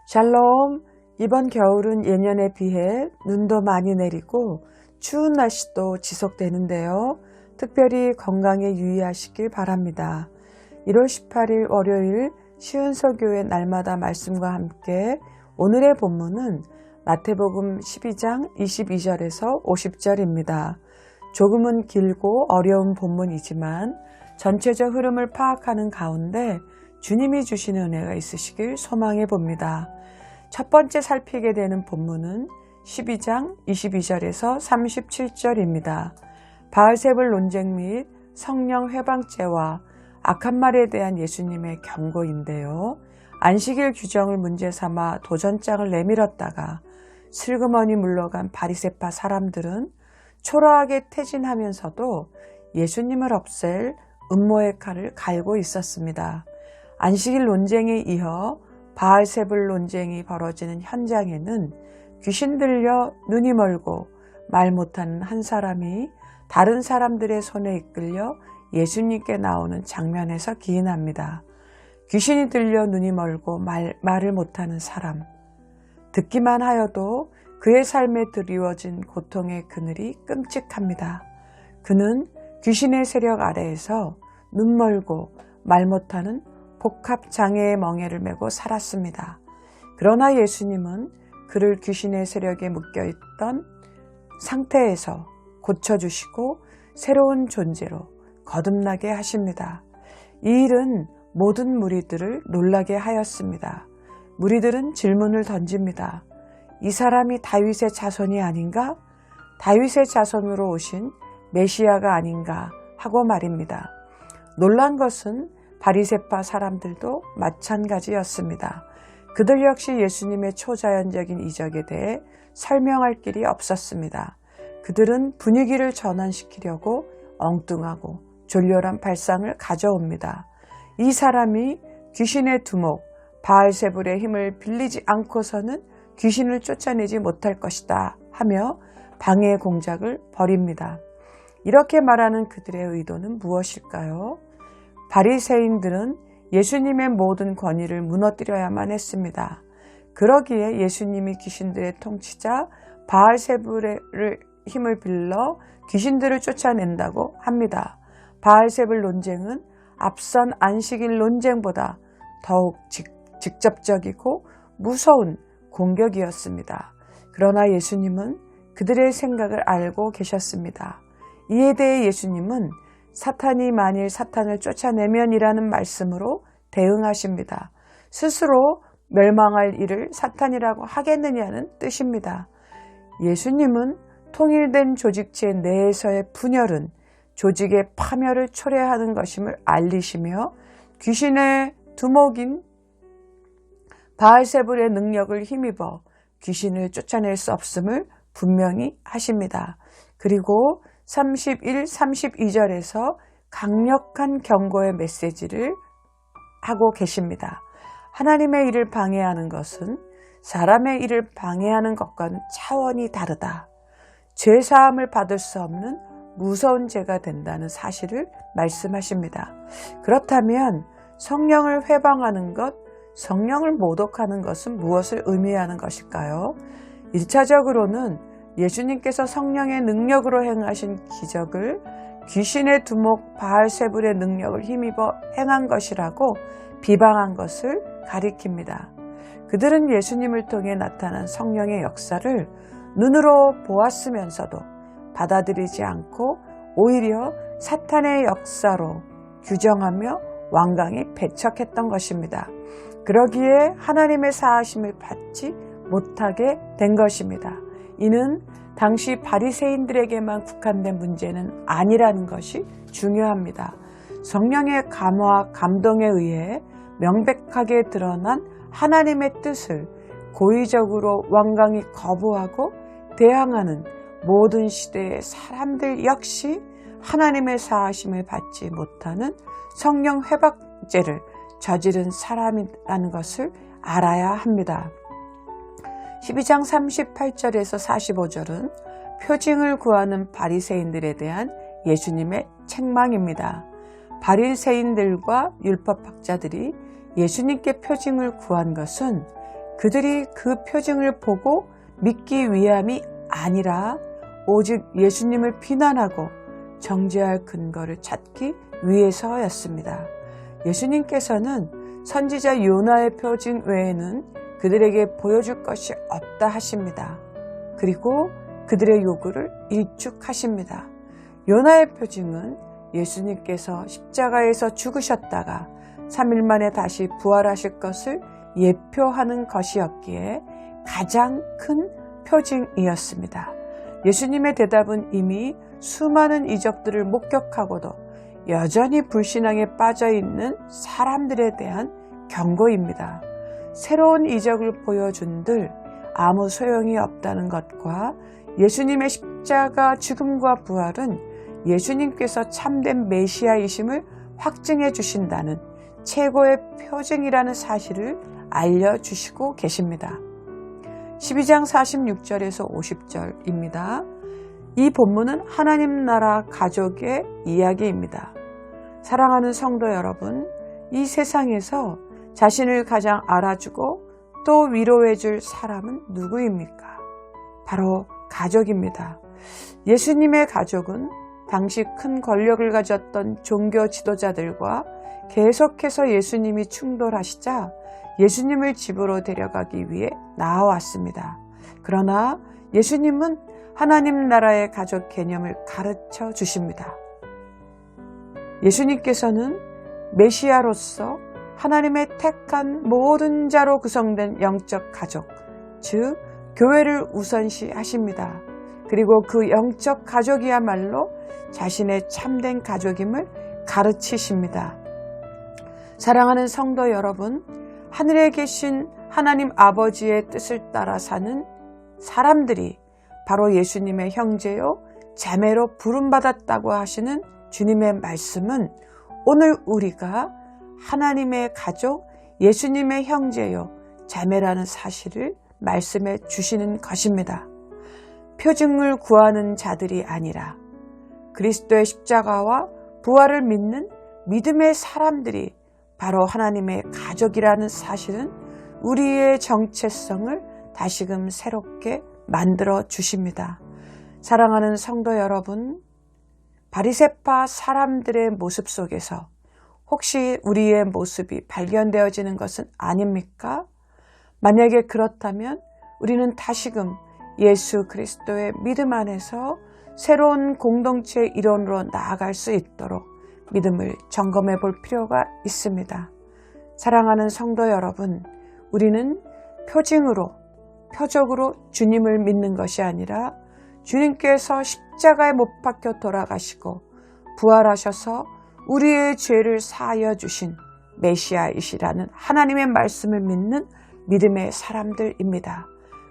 샬롬. 이번 겨울은 예년에 비해 눈도 많이 내리고 추운 날씨도 지속되는데요. 특별히 건강에 유의하시길 바랍니다. 1월 18일 월요일 시은서교회 날마다 말씀과 함께 오늘의 본문은 마태복음 12장 22절에서 50절입니다. 조금은 길고 어려운 본문이지만 전체적 흐름을 파악하는 가운데 주님이 주시는 은혜가 있으시길 소망해 봅니다. 첫 번째 살피게 되는 본문은 12장 22절에서 37절입니다. 바알세불 논쟁 및 성령 회방죄와 악한 말에 대한 예수님의 경고인데요. 안식일 규정을 문제 삼아 도전장을 내밀었다가 슬그머니 물러간 바리새파 사람들은 초라하게 퇴진하면서도 예수님을 없앨 음모의 칼을 갈고 있었습니다. 안식일 논쟁에 이어 바알세불 논쟁이 벌어지는 현장에는 귀신 들려 눈이 멀고 말 못하는 한 사람이 다른 사람들의 손에 이끌려 예수님께 나오는 장면에서 기인합니다. 귀신이 들려 눈이 멀고 말을 못하는 사람. 듣기만 하여도 그의 삶에 드리워진 고통의 그늘이 끔찍합니다. 그는 귀신의 세력 아래에서 눈 멀고 말 못하는 복합장애의 멍에를 메고 살았습니다. 그러나 예수님은 그를 귀신의 세력에 묶여있던 상태에서 고쳐주시고 새로운 존재로 거듭나게 하십니다. 이 일은 모든 무리들을 놀라게 하였습니다. 무리들은 질문을 던집니다. 이 사람이 다윗의 자손이 아닌가? 다윗의 자손으로 오신 메시아가 아닌가? 하고 말입니다. 놀란 것은 바리새파 사람들도 마찬가지였습니다. 그들 역시 예수님의 초자연적인 이적에 대해 설명할 길이 없었습니다. 그들은 분위기를 전환시키려고 엉뚱하고 졸렬한 발상을 가져옵니다. 이 사람이 귀신의 두목 바알세불의 힘을 빌리지 않고서는 귀신을 쫓아내지 못할 것이다 하며 방해 공작을 벌입니다. 이렇게 말하는 그들의 의도는 무엇일까요? 바리새인들은 예수님의 모든 권위를 무너뜨려야만 했습니다. 그러기에 예수님이 귀신들의 통치자 바알세불의 힘을 빌려 귀신들을 쫓아낸다고 합니다. 바알세불 논쟁은 앞선 안식일 논쟁보다 더욱 직접적이고 무서운 공격이었습니다. 그러나 예수님은 그들의 생각을 알고 계셨습니다. 이에 대해 예수님은 사탄이 만일 사탄을 쫓아내면이라는 말씀으로 대응하십니다. 스스로 멸망할 일을 사탄이라고 하겠느냐는 뜻입니다. 예수님은 통일된 조직체 내에서의 분열은 조직의 파멸을 초래하는 것임을 알리시며 귀신의 두목인 바알세불의 능력을 힘입어 귀신을 쫓아낼 수 없음을 분명히 하십니다. 그리고 31, 32절에서 강력한 경고의 메시지를 하고 계십니다. 하나님의 일을 방해하는 것은 사람의 일을 방해하는 것과는 차원이 다르다. 죄사함을 받을 수 없는 무서운 죄가 된다는 사실을 말씀하십니다. 그렇다면 성령을 회방하는 것, 성령을 모독하는 것은 무엇을 의미하는 것일까요? 1차적으로는 예수님께서 성령의 능력으로 행하신 기적을 귀신의 두목 바알세불의 능력을 힘입어 행한 것이라고 비방한 것을 가리킵니다. 그들은 예수님을 통해 나타난 성령의 역사를 눈으로 보았으면서도 받아들이지 않고 오히려 사탄의 역사로 규정하며 완강히 배척했던 것입니다. 그러기에 하나님의 사하심을 받지 못하게 된 것입니다. 이는 당시 바리새인들에게만 국한된 문제는 아니라는 것이 중요합니다. 성령의 감화와 감동에 의해 명백하게 드러난 하나님의 뜻을 고의적으로 완강히 거부하고 대항하는 모든 시대의 사람들 역시 하나님의 사하심을 받지 못하는 성령 회박죄를 저지른 사람이라는 것을 알아야 합니다. 12장 38절에서 45절은 표징을 구하는 바리새인들에 대한 예수님의 책망입니다. 바리새인들과 율법학자들이 예수님께 표징을 구한 것은 그들이 그 표징을 보고 믿기 위함이 아니라 오직 예수님을 비난하고 정죄할 근거를 찾기 위해서였습니다. 예수님께서는 선지자 요나의 표징 외에는 그들에게 보여줄 것이 없다 하십니다. 그리고 그들의 요구를 일축하십니다. 요나의 표징은 예수님께서 십자가에서 죽으셨다가 3일 만에 다시 부활하실 것을 예표하는 것이었기에 가장 큰 표징이었습니다. 예수님의 대답은 이미 수많은 이적들을 목격하고도 여전히 불신앙에 빠져있는 사람들에 대한 경고입니다. 새로운 이적을 보여준들 아무 소용이 없다는 것과 예수님의 십자가 죽음과 부활은 예수님께서 참된 메시아이심을 확증해 주신다는 최고의 표징이라는 사실을 알려주시고 계십니다. 12장 46절에서 50절입니다. 이 본문은 하나님 나라 가족의 이야기입니다. 사랑하는 성도 여러분, 이 세상에서 자신을 가장 알아주고 또 위로해줄 사람은 누구입니까? 바로 가족입니다. 예수님의 가족은 당시 큰 권력을 가졌던 종교 지도자들과 계속해서 예수님이 충돌하시자 예수님을 집으로 데려가기 위해 나아왔습니다. 그러나 예수님은 하나님 나라의 가족 개념을 가르쳐 주십니다. 예수님께서는 메시아로서 하나님의 택한 모든 자로 구성된 영적 가족, 즉 교회를 우선시하십니다. 그리고 그 영적 가족이야말로 자신의 참된 가족임을 가르치십니다. 사랑하는 성도 여러분, 하늘에 계신 하나님 아버지의 뜻을 따라 사는 사람들이 바로 예수님의 형제요 자매로 부름받았다고 하시는 주님의 말씀은 오늘 우리가 하나님의 가족, 예수님의 형제요 자매라는 사실을 말씀해 주시는 것입니다. 표징을 구하는 자들이 아니라 그리스도의 십자가와 부활을 믿는 믿음의 사람들이 바로 하나님의 가족이라는 사실은 우리의 정체성을 다시금 새롭게 만들어 주십니다. 사랑하는 성도 여러분, 바리새파 사람들의 모습 속에서 혹시 우리의 모습이 발견되어지는 것은 아닙니까? 만약에 그렇다면 우리는 다시금 예수 그리스도의 믿음 안에서 새로운 공동체의 일원으로 나아갈 수 있도록 믿음을 점검해 볼 필요가 있습니다. 사랑하는 성도 여러분, 우리는 표적으로 주님을 믿는 것이 아니라 주님께서 십자가에 못 박혀 돌아가시고 부활하셔서 우리의 죄를 사하여 주신 메시아이시라는 하나님의 말씀을 믿는 믿음의 사람들입니다.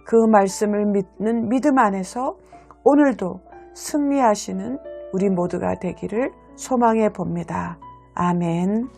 그 말씀을 믿는 믿음 안에서 오늘도 승리하시는 우리 모두가 되기를 소망해 봅니다. 아멘.